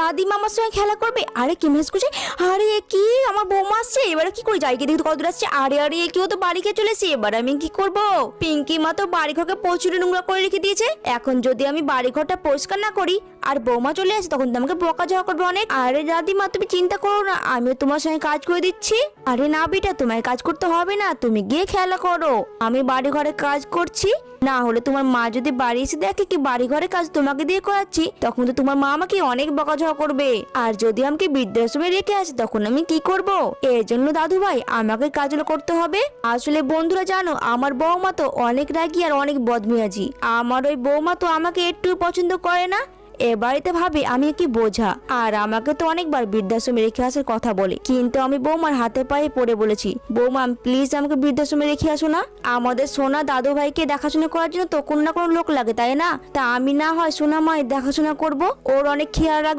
দাদিমা আমার সঙ্গে খেলা করবে। আরে কি মেসেজ করছে? আরে কি আমার বৌমা আসছে, এবারে কি করি, যাই গিয়ে দেখি কত দূর আসছে। আরে আরে কেউ তো বাড়ি খেয়ে চলেছে, এবার আমি কি করব? পিঙ্কি মা তো বাড়ি ঘরকে প্রচুর নোংরা করে রেখে দিয়েছে। এখন যদি আমি বাড়ি ঘরটা পরিষ্কার না করি আর বৌমা চলে আসে, তখন তো আমাকে বকাঝকা করবে অনেক। আরে দাদিমা তুমি চিন্তা করো না, আমিও তোমার সঙ্গে কাজ করে দিচ্ছি। আরে না বেটা, তোমায় কাজ করতে হবে না, তুমি গিয়ে খেলা করো, আমি বাড়ি ঘরে কাজ করছি। না হলে তোমার মা যদি বাড়ি এসে দেখে কি বাড়ি ঘরে কাজ তোমাকে দিয়ে করাচ্ছি, তখন তো তোমার মা আমাকে অনেক বকাঝকা করবে। আর যদি আমাকে বৃদ্ধাশ্রমে রেখে আসে, তখন আমি কি করব? এর জন্য দাদু ভাই আমাকে কাজগুলো করতে হবে। আসলে বন্ধুরা জানো, আমার বৌমা তো অনেক রাগী আর অনেক বদমেজাজি। আমার ওই বৌমা তো আমাকে একটু পছন্দ করে না। এ বাড়িতে ভাবে আমি কি বোঝা, আর আমাকে তো অনেকবার বৃদ্ধাশ্রমে রেখে আসার কথা বলে, কিন্তু আমি বৌমার হাতে পায়ে পড়ে বলেছি, বৌমা প্লিজ আমাকে বৃদ্ধাশ্রমে রেখে আসো না। আমাদের সোনা দাদু ভাইকে দেখাশোনা করার জন্য তো কোনো না কোনো লোক লাগে, তাই না? তা আমি না হয় সোনা মায়ের দেখাশোনা করব, ওর অনেক খেয়াল রাখবো।